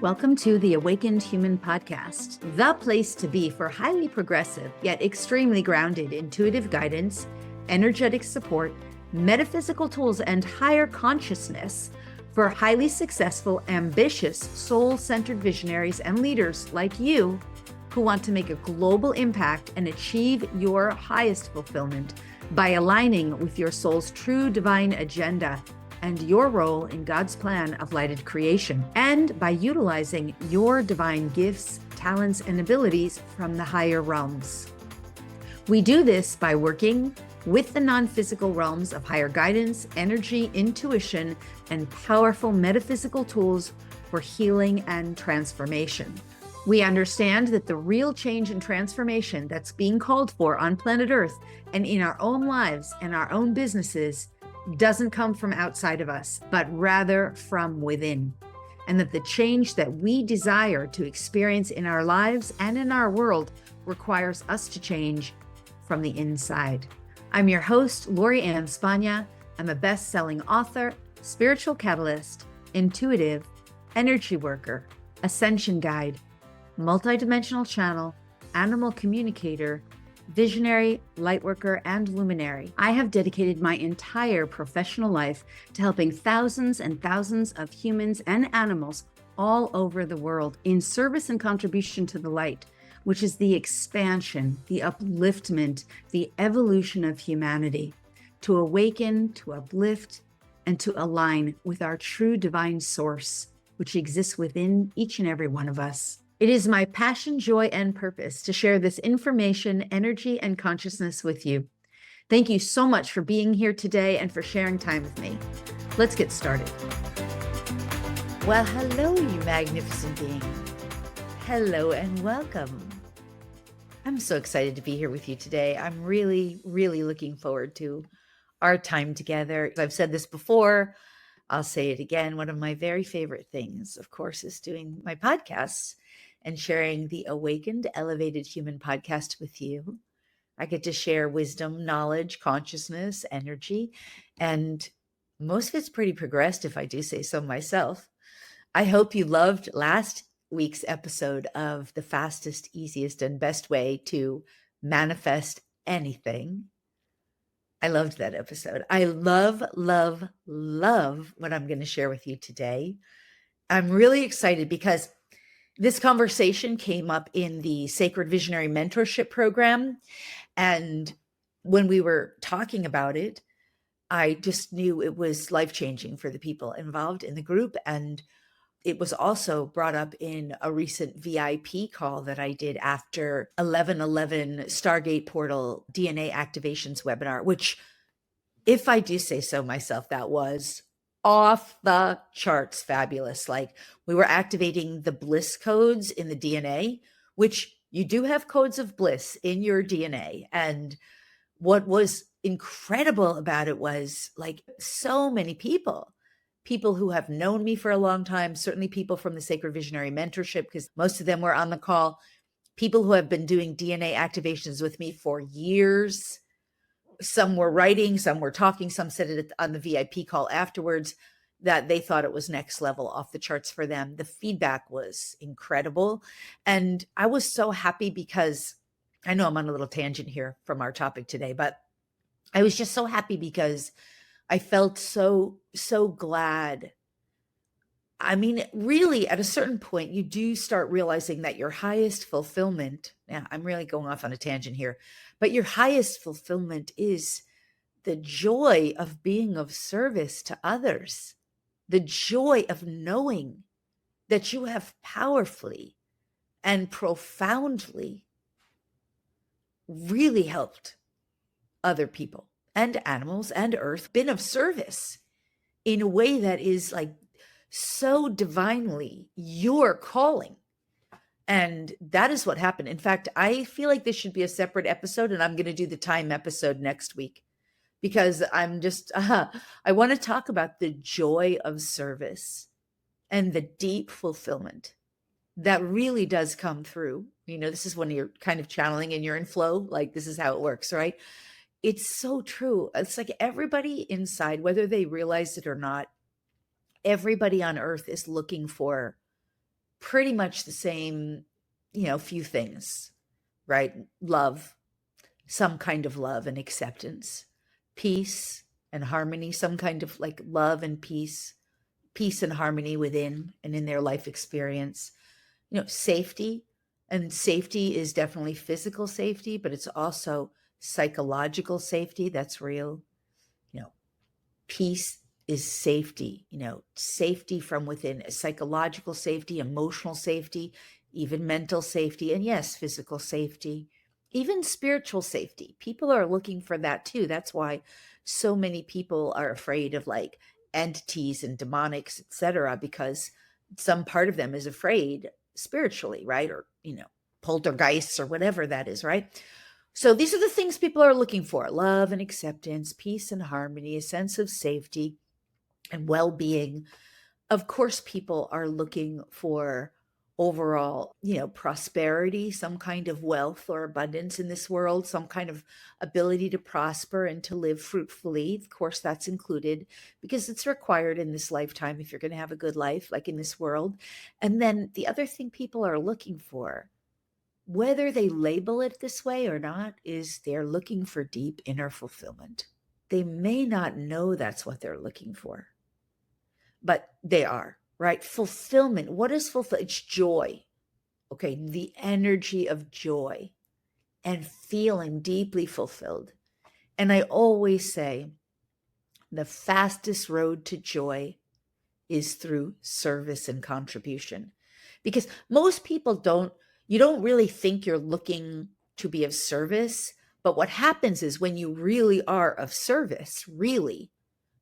Welcome to the Awakened Human Podcast, the place to be for highly progressive yet extremely grounded intuitive guidance, energetic support, metaphysical tools, and higher consciousness for highly successful, ambitious, soul-centered visionaries and leaders like you who want to make a global impact and achieve your highest fulfillment by aligning with your soul's true divine agenda and your role in God's plan of lighted creation, and by utilizing your divine gifts, talents, and abilities from the higher realms. We do this by working with the non-physical realms of higher guidance, energy, intuition, and powerful metaphysical tools for healing and transformation. We understand that the real change and transformation that's being called for on planet Earth and in our own lives and our own businesses doesn't come from outside of us, but rather from within. And that the change that we desire to experience in our lives and in our world requires us to change from the inside. I'm your host, Lori Spagna. I'm a best-selling author, spiritual catalyst, intuitive, energy worker, ascension guide, multidimensional channel, animal communicator, visionary, lightworker, and luminary. I have dedicated my entire professional life to helping thousands and thousands of humans and animals all over the world in service and contribution to the light, which is the expansion, the upliftment, the evolution of humanity, to awaken, to uplift, and to align with our true divine source, which exists within each and every one of us. It is my passion, joy, and purpose to share this information, energy, and consciousness with you. Thank you so much for being here today and for sharing time with me. Let's get started. Well, hello, you magnificent being. Hello and welcome. I'm so excited to be here with you today. I'm really, really looking forward to our time together. I've said this before. I'll say it again. One of my very favorite things, of course, is doing my podcasts and sharing the Awakened Elevated Human podcast with you. I get to share wisdom, knowledge, consciousness, energy, and most of it's pretty progressed, if I do say so myself. I hope you loved last week's episode of the fastest, easiest, and best way to manifest anything. I loved that episode. I love, love, love what I'm going to share with you today. I'm really excited because this conversation came up in the Sacred Visionary Mentorship program. And when we were talking about it, I just knew it was life-changing for the people involved in the group. And it was also brought up in a recent VIP call that I did after 11/11 Stargate Portal DNA Activations webinar, which, if I do say so myself, that was off the charts fabulous. Like, we were activating the bliss codes in the DNA, which you do have codes of bliss in your DNA. And what was incredible about it was, like, so many people who have known me for a long time, certainly people from the Sacred Visionary Mentorship, because most of them were on the call, people who have been doing DNA activations with me for years. Some were writing, some were talking, some said it on the VIP call afterwards that they thought it was next level, off the charts for them. The feedback was incredible. And I was so happy because I know I'm on a little tangent here from our topic today, but I was just so happy because I felt so glad. I mean, really, at a certain point, you do start realizing that your highest fulfillment, now I'm really going off on a tangent here, but your highest fulfillment is the joy of being of service to others, the joy of knowing that you have powerfully and profoundly really helped other people and animals and earth, been of service in a way that is like so divinely your calling. And that is what happened. In fact, I feel like this should be a separate episode, and I'm going to do the time episode next week because I'm just, I want to talk about the joy of service and the deep fulfillment that really does come through. You know, this is when you're kind of channeling and you're in flow, like this is how it works, right? It's so true. It's like everybody inside, whether they realize it or not, everybody on earth is looking for pretty much the same, few things, right? Love, some kind of love and acceptance, peace and harmony, some kind of like love and peace and harmony within and in their life experience, safety. And safety is definitely physical safety, but it's also psychological safety. That's real. You know, peace is safety, safety from within, psychological safety, emotional safety, even mental safety, and yes, physical safety, even spiritual safety. People are looking for that too. That's why so many people are afraid of like entities and demonics, etc., because some part of them is afraid spiritually, right? Or, poltergeists or whatever that is, right? So these are the things people are looking for: love and acceptance, peace and harmony, a sense of safety and well-being. Of course, people are looking for overall, prosperity, some kind of wealth or abundance in this world, some kind of ability to prosper and to live fruitfully. Of course, that's included because it's required in this lifetime if you're going to have a good life, like in this world. And then the other thing people are looking for, whether they label it this way or not, is they're looking for deep inner fulfillment. They may not know that's what they're looking for, but they are, right? Fulfillment. What is fulfillment? It's joy. Okay. The energy of joy and feeling deeply fulfilled. And I always say the fastest road to joy is through service and contribution, because most people you don't really think you're looking to be of service. But what happens is when you really are of service, really,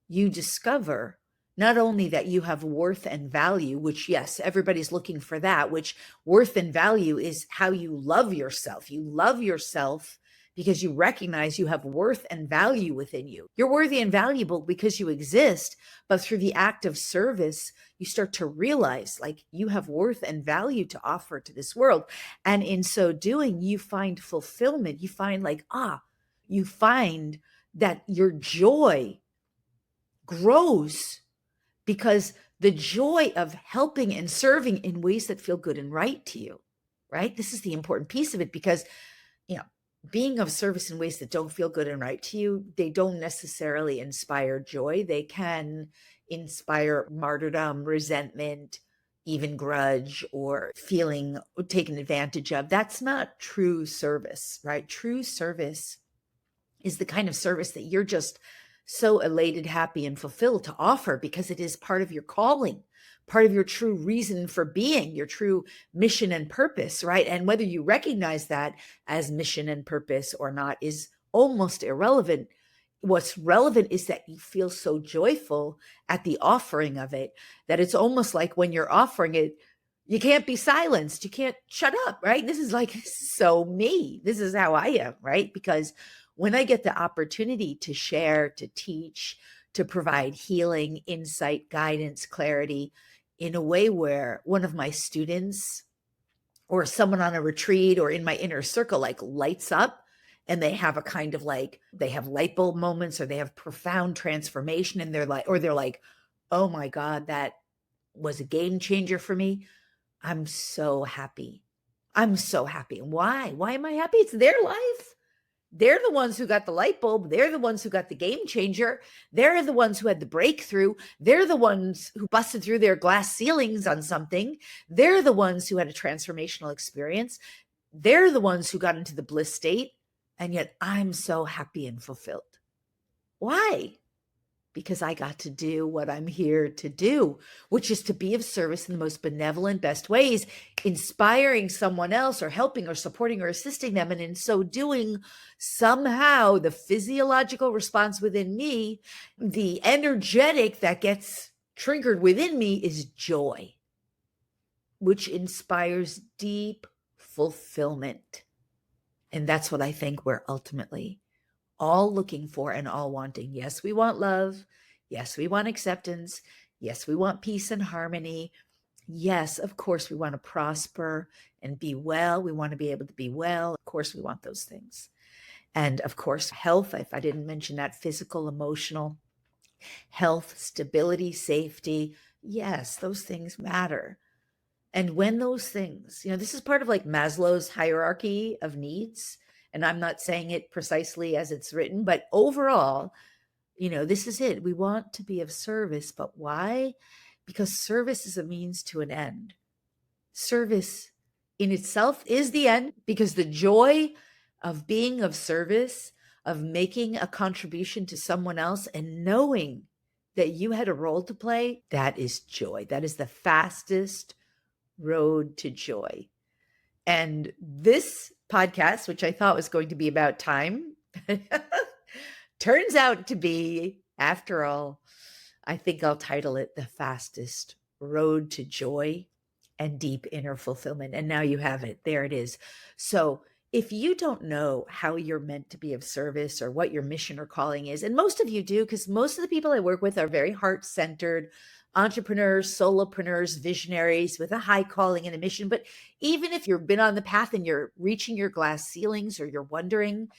you discover not only that you have worth and value, which, yes, everybody's looking for that, which worth and value is how you love yourself. You love yourself because you recognize you have worth and value within you. You're worthy and valuable because you exist, but through the act of service, you start to realize like you have worth and value to offer to this world. And in so doing, you find fulfillment. You find you find that your joy grows because the joy of helping and serving in ways that feel good and right to you, right? This is the important piece of it, because, being of service in ways that don't feel good and right to you, they don't necessarily inspire joy. They can inspire martyrdom, resentment, even grudge, or feeling taken advantage of. That's not true service, right? True service is the kind of service that you're just so elated, happy, and fulfilled to offer because it is part of your calling, part of your true reason for being, your true mission and purpose, right? And whether you recognize that as mission and purpose or not is almost irrelevant. What's relevant is that you feel so joyful at the offering of it that it's almost like when you're offering it, you can't be silenced. You can't shut up, right? This is so me. This is how I am, right? Because when I get the opportunity to share, to teach, to provide healing, insight, guidance, clarity in a way where one of my students or someone on a retreat or in my inner circle lights up, and they have a kind of they have light bulb moments, or they have profound transformation, and they're like, oh my God, that was a game changer for me. I'm so happy. I'm so happy. Why? Why am I happy? It's their life. They're the ones who got the light bulb. They're the ones who got the game changer. They're the ones who had the breakthrough. They're the ones who busted through their glass ceilings on something. They're the ones who had a transformational experience. They're the ones who got into the bliss state. And yet I'm so happy and fulfilled. Why? Because I got to do what I'm here to do, which is to be of service in the most benevolent, best ways, inspiring someone else or helping or supporting or assisting them. And in so doing, somehow the physiological response within me, the energetic that gets triggered within me is joy, which inspires deep fulfillment. And that's what I think we're ultimately all looking for and all wanting. Yes, we want love. Yes, we want acceptance. Yes, we want peace and harmony. Yes, of course, we want to prosper and be well. We want to be able to be well. Of course, we want those things. And of course, health, if I didn't mention that, physical, emotional health, stability, safety. Yes, those things matter. And when those things, this is part of like Maslow's hierarchy of needs. And I'm not saying it precisely as it's written, but overall, this is it. We want to be of service, but why? Because service is a means to an end. Service in itself is the end, because the joy of being of service, of making a contribution to someone else and knowing that you had a role to play, that is joy. That is the fastest road to joy. And this podcast, which I thought was going to be about time, turns out to be, after all, I think I'll title it The Fastest Road to Joy and Deep Inner Fulfillment. And now you have it. There it is. So if you don't know how you're meant to be of service or what your mission or calling is, and most of you do, because most of the people I work with are very heart-centered entrepreneurs, solopreneurs, visionaries with a high calling and a mission. But even if you've been on the path and you're reaching your glass ceilings or you're wondering,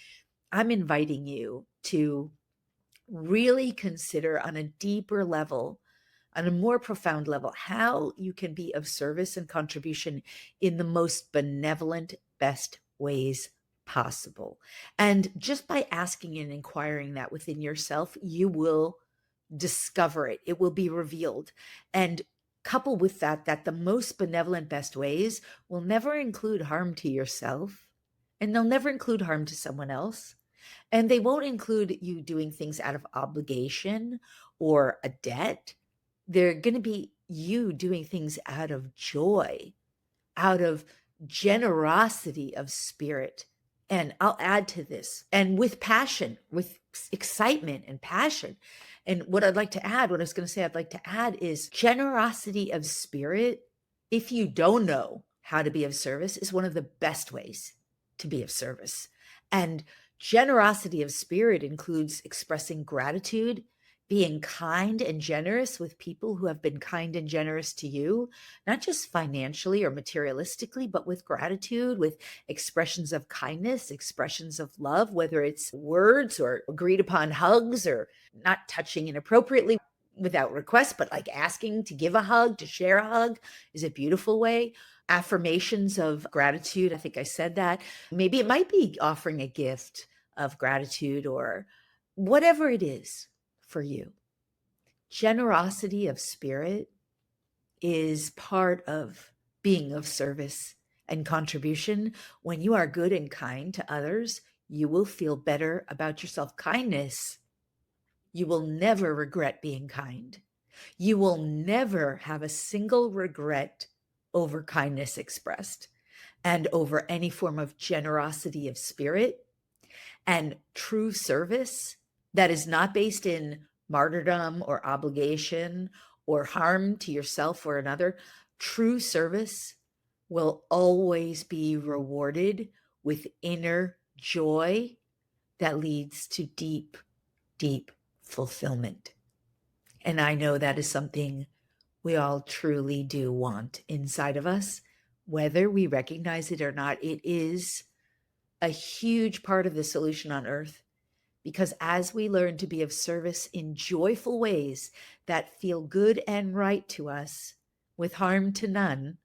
I'm inviting you to really consider on a deeper level, on a more profound level, how you can be of service and contribution in the most benevolent, best ways possible. And just by asking and inquiring that within yourself, you will discover it. It will be revealed. And couple with that, that the most benevolent, best ways will never include harm to yourself, and they'll never include harm to someone else. And they won't include you doing things out of obligation or a debt. They're going to be you doing things out of joy, out of generosity of spirit. And I'll add to this, and with passion, with excitement and passion. And what I'd like to add, what I was going to say I'd like to add is generosity of spirit. If you don't know how to be of service, is one of the best ways to be of service. And generosity of spirit includes expressing gratitude, being kind and generous with people who have been kind and generous to you, not just financially or materialistically, but with gratitude, with expressions of kindness, expressions of love, whether it's words or agreed upon hugs, or not touching inappropriately without request, but like asking to give a hug, to share a hug is a beautiful way. Affirmations of gratitude. I think I said that. Maybe it might be offering a gift of gratitude or whatever it is for you. Generosity of spirit is part of being of service and contribution. When you are good and kind to others, you will feel better about yourself. Kindness, you will never regret being kind. You will never have a single regret over kindness expressed and over any form of generosity of spirit and true service that is not based in martyrdom or obligation or harm to yourself or another. True service will always be rewarded with inner joy that leads to deep, deep fulfillment. And I know that is something we all truly do want inside of us, whether we recognize it or not. It is a huge part of the solution on earth, because as we learn to be of service in joyful ways that feel good and right to us with harm to none,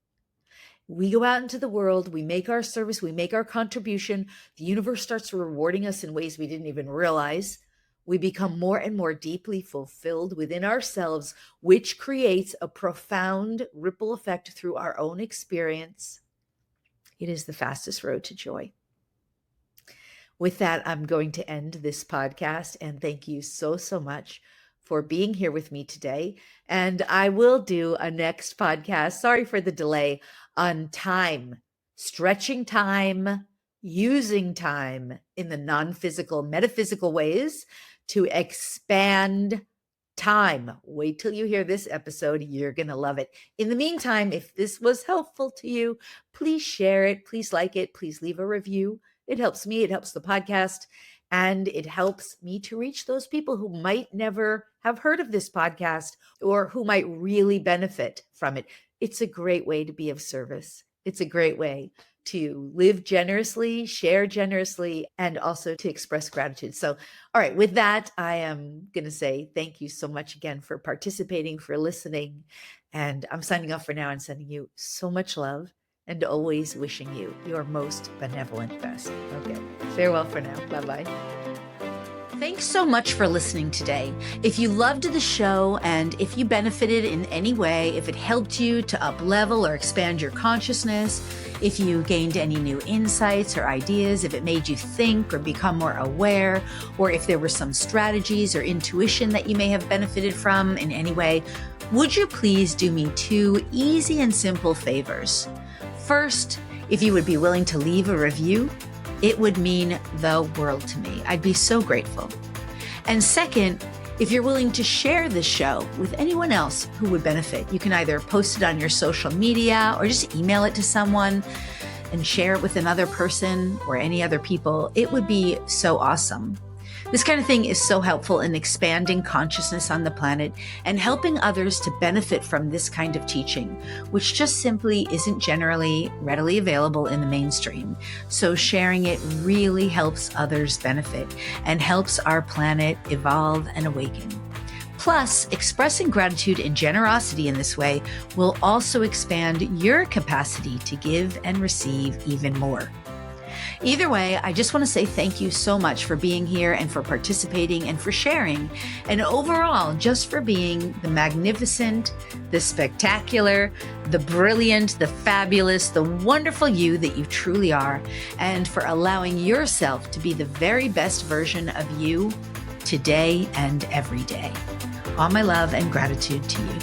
we go out into the world, we make our service, we make our contribution, the universe starts rewarding us in ways we didn't even realize. We become more and more deeply fulfilled within ourselves, which creates a profound ripple effect through our own experience. It is the fastest road to joy. With that, I'm going to end this podcast, and thank you so, so much for being here with me today. And I will do a next podcast, sorry for the delay, on time, stretching time, using time in the non-physical, metaphysical ways to expand time. Wait till you hear this episode. You're going to love it. In the meantime, if this was helpful to you, please share it. Please like it. Please leave a review. It helps me. It helps the podcast. And it helps me to reach those people who might never have heard of this podcast or who might really benefit from it. It's a great way to be of service. It's a great way to live generously, share generously, and also to express gratitude. So, all right, with that, I am going to say thank you so much again for participating, for listening. And I'm signing off for now and sending you so much love and always wishing you your most benevolent best. Okay, farewell for now. Bye-bye. Thanks so much for listening today. If you loved the show and if you benefited in any way, if it helped you to up-level or expand your consciousness, if you gained any new insights or ideas, if it made you think or become more aware, or if there were some strategies or intuition that you may have benefited from in any way, would you please do me 2 easy and simple favors? First, if you would be willing to leave a review, it would mean the world to me. I'd be so grateful. And second, if you're willing to share this show with anyone else who would benefit, you can either post it on your social media or just email it to someone and share it with another person or any other people. It would be so awesome. This kind of thing is so helpful in expanding consciousness on the planet and helping others to benefit from this kind of teaching, which just simply isn't generally readily available in the mainstream. So sharing it really helps others benefit and helps our planet evolve and awaken. Plus, expressing gratitude and generosity in this way will also expand your capacity to give and receive even more. Either way, I just want to say thank you so much for being here and for participating and for sharing, and overall, just for being the magnificent, the spectacular, the brilliant, the fabulous, the wonderful you that you truly are, and for allowing yourself to be the very best version of you today and every day. All my love and gratitude to you.